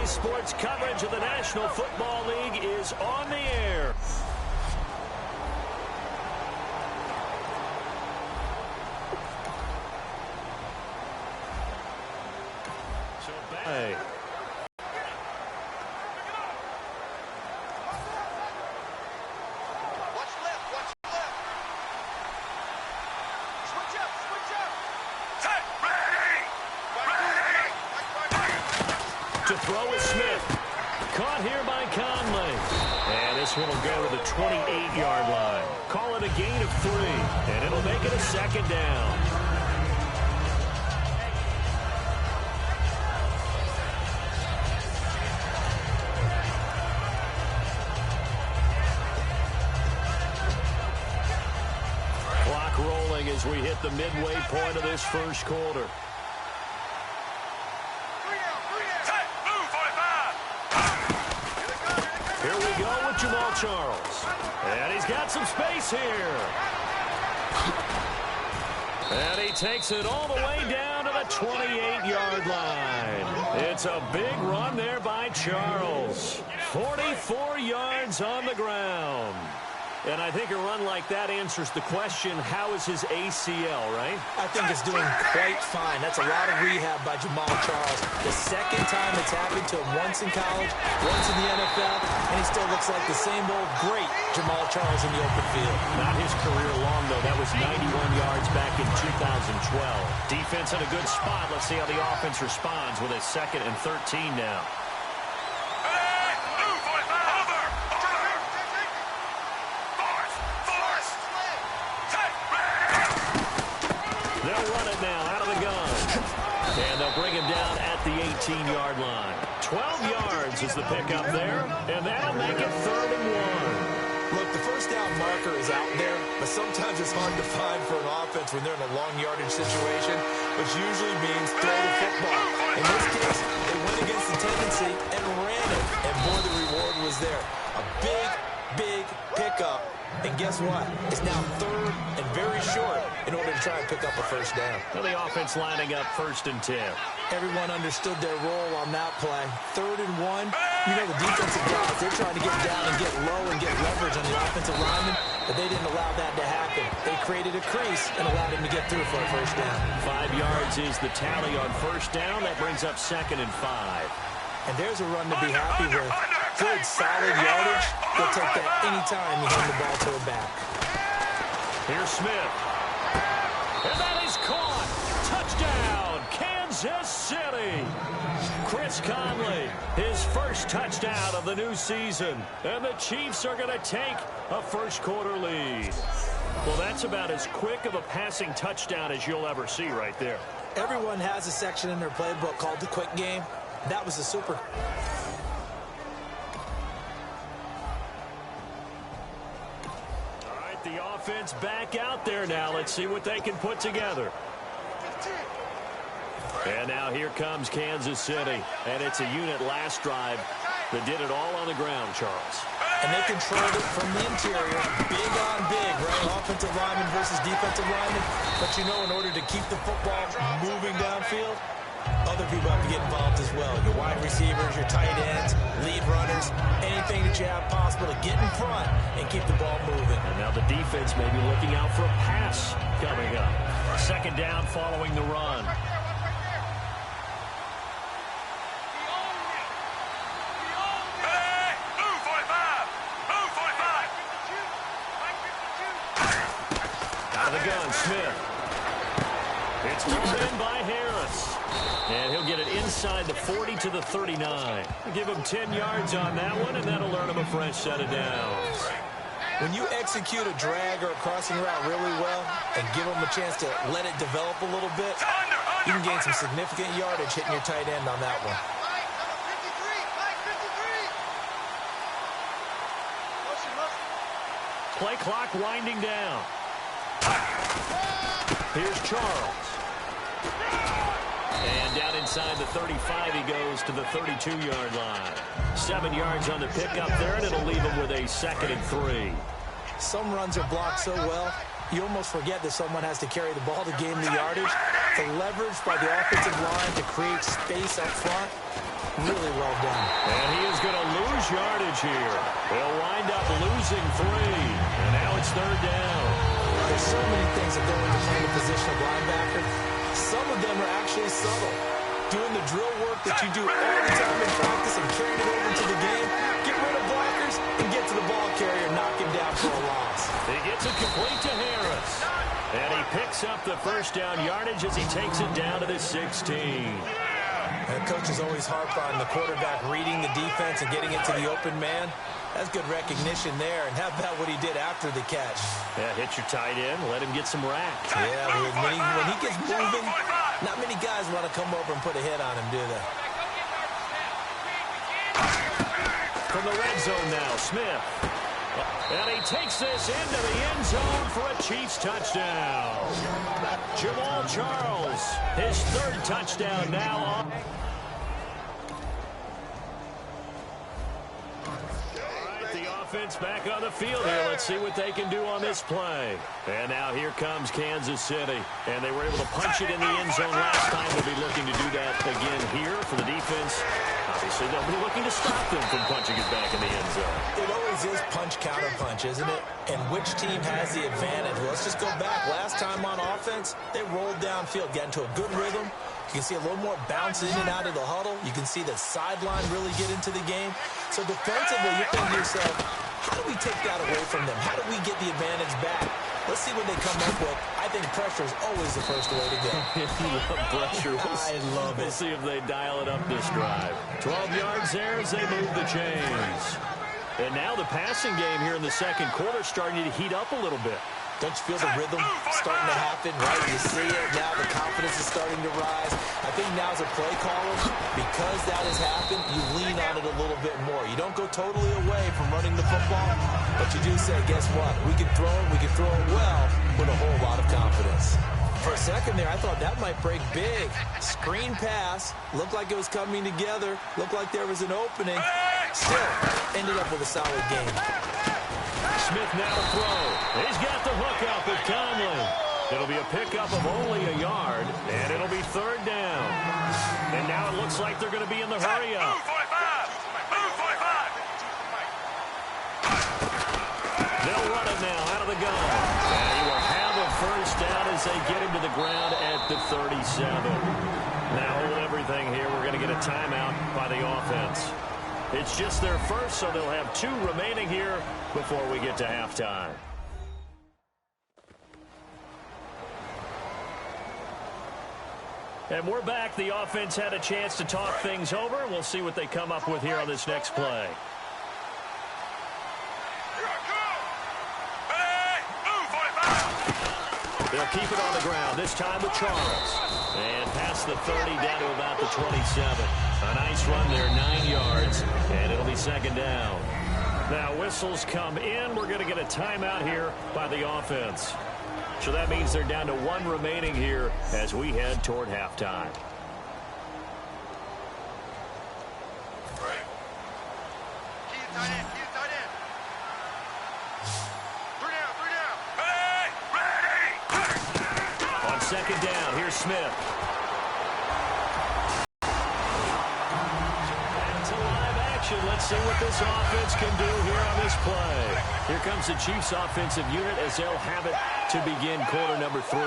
Today's sports coverage of the National Football League is on the air. Hey. To throw is Smith. Caught here by Conley. And this one will go to the 28-yard line. Call it a gain of 3. And it'll make it a second down. Clock rolling as we hit the midway point of this first quarter. Here we go with Jamal Charles. And he's got some space here. And he takes it all the way down to the 28-yard line. It's a big run there by Charles. 44 yards on the ground. And I think a run like that answers the question, how is his ACL, right? I think it's doing quite fine. That's a lot of rehab by Jamal Charles. The second time it's happened to him, once in college, once in the NFL, and he still looks like the same old great Jamal Charles in the open field. Not his career long, though. That was 91 yards back in 2012. Defense in a good spot. Let's see how the offense responds with a 2nd and 13 now. And they'll bring him down at the 18-yard line. 12 yards is the pickup there, and that'll make it 3rd and 1. Look, the first down marker is out there, but sometimes it's hard to find for an offense when they're in a long yardage situation, which usually means throw the football. In this case, they went against the tendency and ran it, and boy, the reward was there. A big, big pickup. And guess what? It's now 3rd and very short in order to try and pick up a first down. Well, the offense lining up 1st and 10. Everyone understood their role on that play. 3rd and 1. You know the defensive guys, they're trying to get down and get low and get leverage on the offensive lineman, but they didn't allow that to happen. They created a crease and allowed him to get through for a first down. 5 yards is the tally on first down. That brings up 2nd and 5. And there's a run to be happy with. Good, solid yardage. He'll take that anytime you hand the ball to a back. Here's Smith. And that is caught. Touchdown, Kansas City. Chris Conley, his first touchdown of the new season. And the Chiefs are going to take a first-quarter lead. Well, that's about as quick of a passing touchdown as you'll ever see right there. Everyone has a section in their playbook called the quick game. That was a super. All right, the offense back out there now. Let's see what they can put together. And now here comes Kansas City. And it's a unit last drive that did it all on the ground, Charles. And they controlled it from the interior. Big on big, right? Offensive lineman versus defensive lineman. But you know, in order to keep the football moving downfield, other people have to get involved as well. Your wide receivers, your tight ends, lead runners, anything that you have possible to get in front and keep the ball moving. And now the defense may be looking out for a pass coming up. 2nd down following the run. Out of the gun, Smith. It's pulled in by Harris. And he'll get it inside the 40 to the 39. Give him 10 yards on that one, and that'll earn him a fresh set of downs. When you execute a drag or a crossing route really well and give them a chance to let it develop a little bit, you can gain some significant yardage hitting your tight end on that one. Play clock winding down. Here's Charles. And down inside the 35, he goes to the 32-yard line. 7 yards on the pickup there, and it'll leave him with a 2nd and 3. Some runs are blocked so well, you almost forget that someone has to carry the ball to gain the yardage. The leverage by the offensive line to create space up front, Really well done. And he is going to lose yardage here. They'll wind up losing 3. And now it's 3rd down. There's so many things that go into playing the position of linebacker. Some of them are actually subtle. Doing the drill work that you do all the time in practice and carrying it over to the game. Get rid of blockers and get to the ball carrier, knock him down for a loss. He gets it complete to Harris. And he picks up the first down yardage as he takes it down to the 16. And coaches always harp on the quarterback reading the defense and getting it to the open man. That's good recognition there. And how about what he did after the catch? Yeah, hit your tight end, let him get some racks. Yeah, when he gets moving, not many guys want to come over and put a hit on him, do they? From the red zone now, Smith. And he takes this into the end zone for a Chiefs touchdown. Jamal Charles, his 3rd touchdown now on. Offense back on the field here. Let's see what they can do on this play. And now here comes Kansas City. And they were able to punch it in the end zone last time. They'll be looking to do that again here for the defense. Obviously, they'll be looking to stop them from punching it back in the end zone. It always is punch-counter-punch, isn't it? And which team has the advantage? Well, let's just go back. Last time on offense, they rolled downfield, got into a good rhythm. You can see a little more bounce in and out of the huddle. You can see the sideline really get into the game. So defensively, you're thinking to yourself, how do we take that away from them? How do we get the advantage back? Let's see what they come up with. I think pressure is always the first way to go. You love pressure. I love it. We'll see if they dial it up this drive. 12 yards there as they move the chains. And now the passing game here in the second quarter starting to heat up a little bit. Don't you feel the rhythm starting to happen, right? You see it now. The confidence is starting to rise. I think now as a play caller, because that has happened, you lean on it a little bit more. You don't go totally away from running the football, but you do say, guess what? We can throw it. We can throw it well with a whole lot of confidence. For a second there, I thought that might break big. Screen pass. Looked like it was coming together. Looked like there was an opening. Still, ended up with a solid game. Smith now to throw. He's got the hook out with Conley. It'll be a pickup of only a yard, and it'll be 3rd down. And now it looks like they're going to be in the hurry up. They'll run it now out of the gun. And he will have a first down as they get him to the ground at the 37. Now hold everything here. We're going to get a timeout by the offense. It's just their first, so they'll have 2 remaining here before we get to halftime. And we're back. The offense had a chance to talk things over. We'll see what they come up with here on this next play. They'll keep it on the ground, this time with Charles. And past the 30 down to about the 27. A nice run there, 9 yards, and it'll be 2nd down. Now whistles come in. We're going to get a timeout here by the offense. So that means they're down to 1 remaining here as we head toward halftime. On 2nd down, here's Smith. Let's see what this offense can do here on this play. Here comes the Chiefs offensive unit as they'll have it to begin quarter number 3.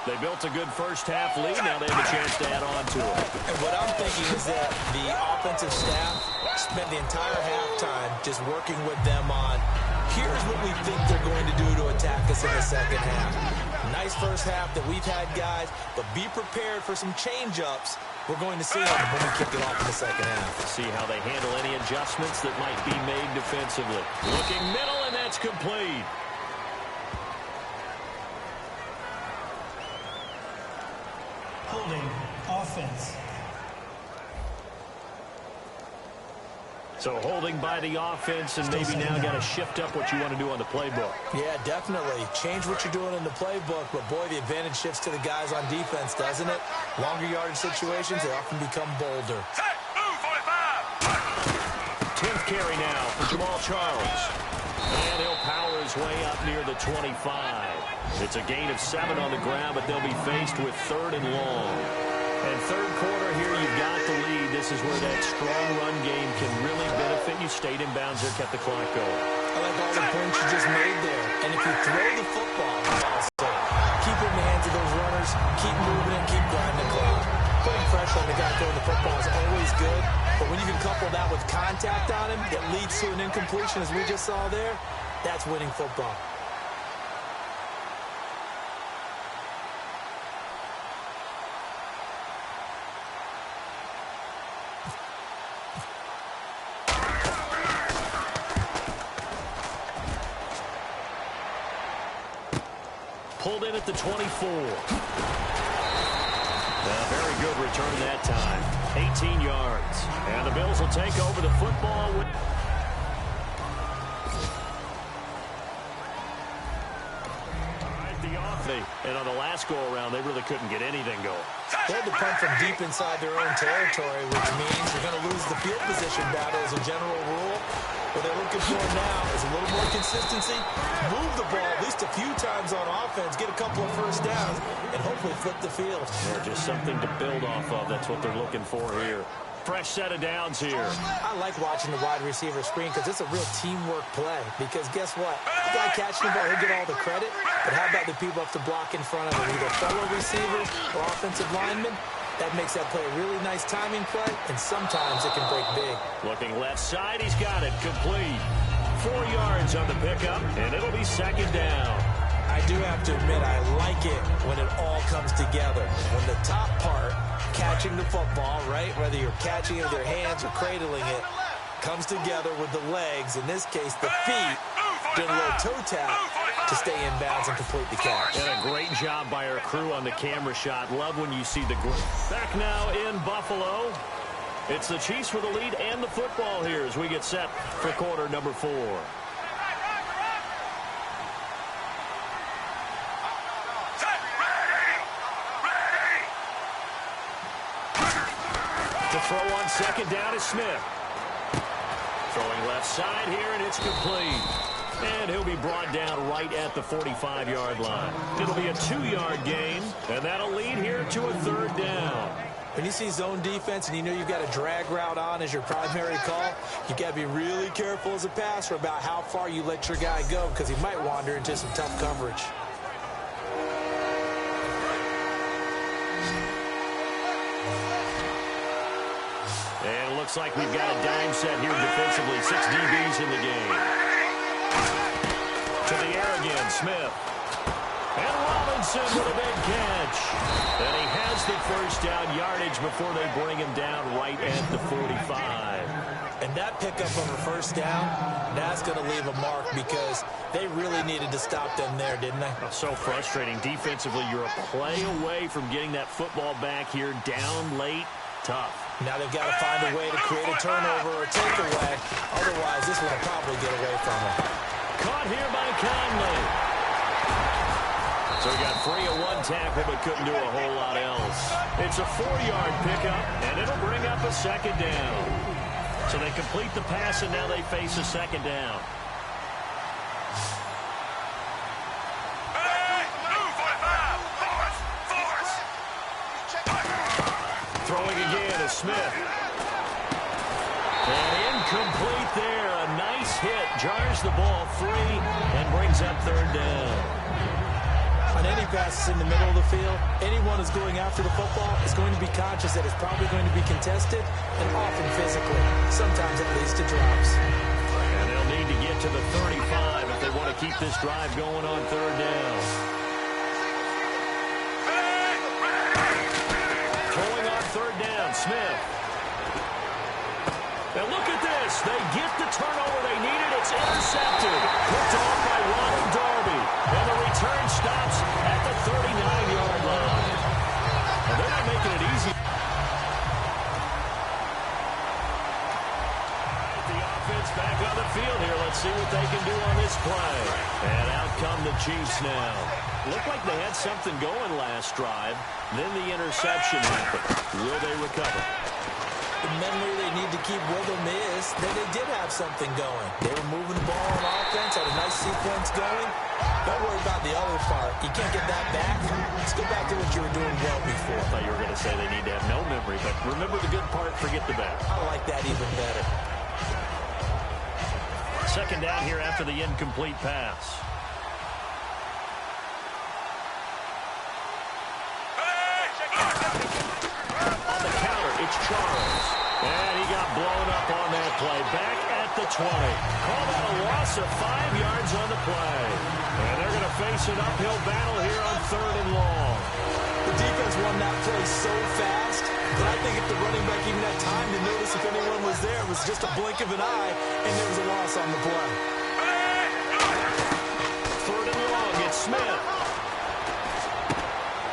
They built a good first half lead. Now they have a chance to add on to it. And what I'm thinking is that the offensive staff spent the entire halftime just working with them on, here's what we think they're going to do to attack us in the second half. Nice first half that we've had, guys, but be prepared for some change-ups. We're going to see them when we kick it off in the second half. See how they handle any adjustments that might be made defensively. Looking middle, and that's complete. Holding offense. So holding by the offense, and maybe now got to shift up what you want to do on the playbook. Yeah, definitely. Change what you're doing in the playbook, but boy, the advantage shifts to the guys on defense, doesn't it? Longer yardage situations, they often become bolder. 10th carry now for Jamal Charles. And he'll power his way up near the 25. It's a gain of 7 on the ground, but they'll be faced with 3rd and long. And third quarter here, you've got the lead. This is where that strong run game can really benefit you. Stayed in bounds there, kept the clock going. I like all the points you just made there. And if you throw the football, also, keep it in the hands of those runners, keep moving and keep grinding the clock. Putting pressure on the guy throwing the football is always good, but when you can couple that with contact on him that leads to an incompletion, as we just saw there, that's winning football. Pulled in at the 24. Very good return that time. 18 yards. And the Bills will take over the football. And on the last go-around, they really couldn't get anything going. They had to punt from deep inside their own territory, which means you're going to lose the field position battle as a general rule. What they're looking for now is a little more consistency, move the ball at least a few times on offense, get a couple of first downs, and hopefully flip the field. Yeah, just something to build off of. That's what they're looking for here. Fresh set of downs here. I like watching the wide receiver screen because it's a real teamwork play. Because guess what? The guy catching the ball, he'll get all the credit. But how about the people have to block in front of him, either fellow receivers or offensive linemen? That makes that play a really nice timing play, and sometimes it can break big. Looking left side, he's got it. Complete. 4 yards on the pickup, and it'll be second down. I do have to admit, I like it when it all comes together. When the top part, catching the football, right, whether you're catching it with your hands or cradling it, comes together with the legs, in this case the feet, doing a little toe tap to stay in bounds and complete the catch. And a great job by our crew on the camera shot. Love when you see the growth. Back now in Buffalo. It's the Chiefs with the lead and the football here as we get set for quarter number 4. To throw on second down is Smith. Throwing left side here, and it's complete. And he'll be brought down right at the 45-yard line. It'll be a 2-yard gain, and that'll lead here to a third down. When you see zone defense and you know you've got a drag route on as your primary call, you got to be really careful as a passer about how far you let your guy go because he might wander into some tough coverage. And it looks like we've got a dime set here defensively. 6 DBs in the game. To the air again, Smith. And Robinson with a big catch. And he has the first down yardage before they bring him down right at the 45. And that pickup on the first down, that's going to leave a mark because they really needed to stop them there, didn't they? So frustrating. Defensively, you're a play away from getting that football back here down late. Tough. Now they've got to find a way to create a turnover or a takeaway. Otherwise, this one will probably get away from them. Caught here by Conley. So he got free of one tackle but couldn't do a whole lot else. It's a 4-yard pickup, and it'll bring up a second down. So they complete the pass, and now they face a second down. Throwing again is Smith. And incomplete there. A nice hit. Jars the ball free and brings up third down. On any passes in the middle of the field, anyone who's going after the football is going to be conscious that it's probably going to be contested and often physically. Sometimes it leads to drops. And they'll need to get to the 35 if they want to keep this drive going on third down. Throwing on third down, Smith. And look at this. They get the turnover they needed. It's intercepted. Picked off by Ronald Darby. And the return stops at the 39-yard line. And they're not making it easy. The offense back on the field here. Let's see what they can do on this play. And out come the Chiefs now. Looked like they had something going last drive. Then the interception happened. Will they recover? The memory they need to keep with them is that they did have something going. They were moving the ball on offense, had a nice sequence going. Don't worry about the other part. You can't get that back. Let's go back to what you were doing well before. I thought you were going to say they need to have no memory, but remember the good part, forget the bad. I like that even better. Second down here after the incomplete pass. On the counter, it's Charles. And he got blown up on that play. Back at the 20. Call that a loss of 5 yards on the play. And they're going to face an uphill battle here on 3rd and long. The defense won that play so fast that I think if the running back even had time to notice if anyone was there, it was just a blink of an eye, and there was a loss on the play. 3rd and long, it's Smith.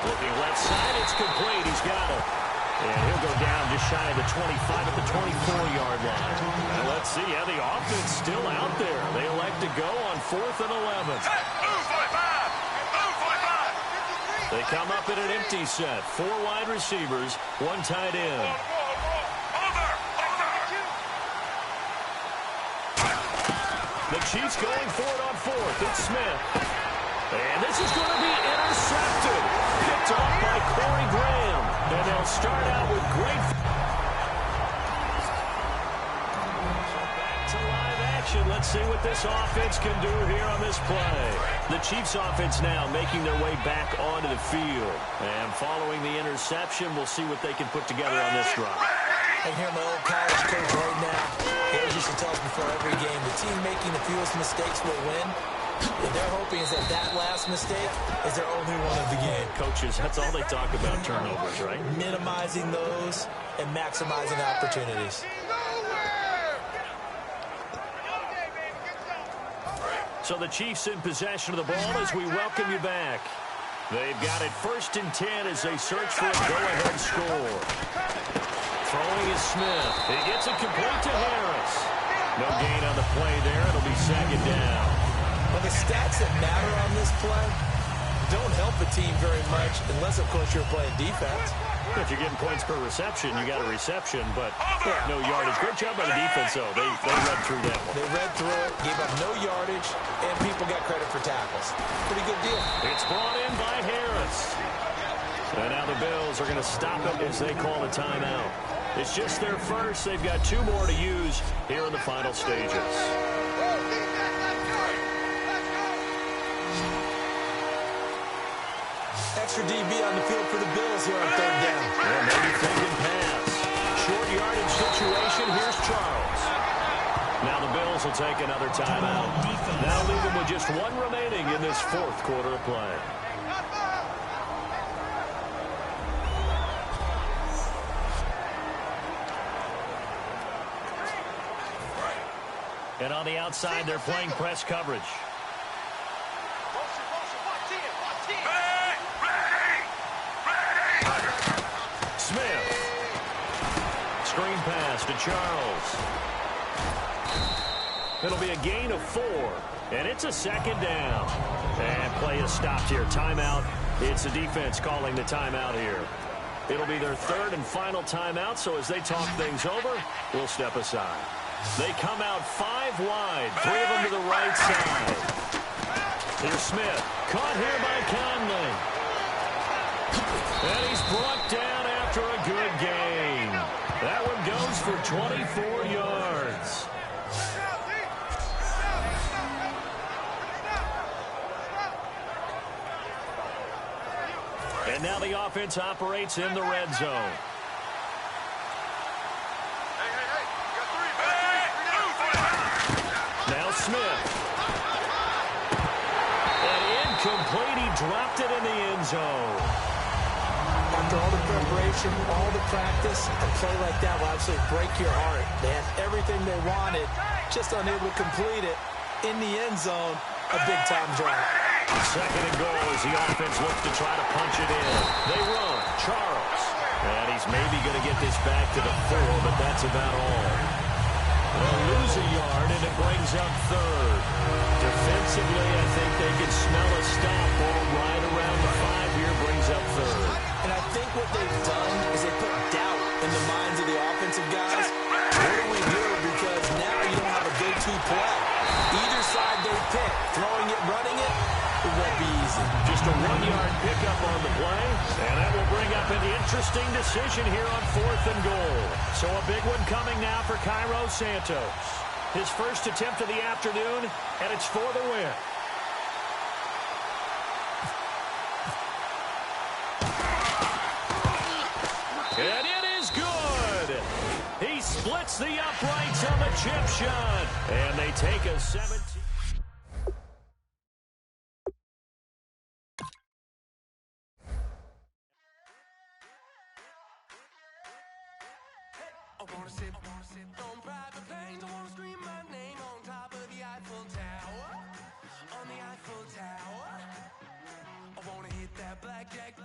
Looking left side, it's complete. He's got it. And he'll go down just shy of the 25 at the 24-yard line. Now let's see. Yeah, the offense still out there. They elect to go on 4th and 11. They come up in an empty set. 4 wide receivers, 1 tight end. The Chiefs going for it on 4th. It's Smith. And this is going to be intercepted. Picked off by Corey Graham. And they'll start out with great... To live action. Let's see what this offense can do here on this play. The Chiefs offense now making their way back onto the field. And following the interception, we'll see what they can put together on this drive. I can hear my old college coach right now. He always used to tell us before every game, the team making the fewest mistakes will win. And they're hoping is that last mistake is their only one of the game. Coaches, that's all they talk about, turnovers, right? Minimizing those and maximizing opportunities. So the Chiefs in possession of the ball as we welcome you back. They've got it 1st and 10 as they search for a go-ahead score. Throwing is Smith. He gets it complete to Harris. No gain on the play there. It'll be 2nd down. Well, the stats that matter on this play don't help a team very much unless, of course, you're playing defense. If you're getting points per reception, you got a reception, but no yardage. Great job by the defense, though. They read through that one. They read through it, gave up no yardage, and people got credit for tackles. Pretty good deal. It's brought in by Harris. And now the Bills are going to stop it as they call a timeout. It's just their first. They've got 2 more to use here in the final stages. Extra DB on the field for the Bills here on 3rd down. And maybe thinking pass. Short yardage situation. Here's Charles. Now the Bills will take another timeout. Now leave them with just 1 remaining in this 4th quarter of play. And on the outside, they're playing press coverage. Smith. Screen pass to Charles. It'll be a gain of 4. And it's a 2nd down. And play is stopped here. Timeout. It's the defense calling the timeout here. It'll be their 3rd and final timeout, so as they talk things over, we'll step aside. They come out 5 wide, 3 of them to the right side. Here's Smith, caught here by Conley. And he's brought down after a good gain. That one goes for 24 yards. And now the offense operates in the red zone. Now Smith. And incomplete. He dropped it in the end zone. After all the preparation, all the practice, a play like that will absolutely break your heart. They had everything they wanted, just unable to complete it. In the end zone, a big-time drop. 2nd and goal as the offense looks to try to punch it in. They run. Charles. And he's maybe going to get this back to the 4, but that's about all. They'll lose a yard, and it brings up 3rd. Defensively, I think they can smell a stop ball right around the 5 here, brings up 3rd. And I think what they've done is they put doubt in the minds of the offensive guys. What do we do? Because now you don't have a go-to play. Either side they pick, throwing it, running it, it won't be easy. Just a 1-yard pickup on the play, and that will bring up an interesting decision here on 4th and goal. So a big one coming now for Cairo Santos. His first attempt of the afternoon, and it's for the win. And it is good. He splits the uprights on the chip shot, and they take a 17. I wanna sit on private planes. I wanna scream my name on top of the Eiffel Tower. On the Eiffel Tower. I wanna hit that blackjack.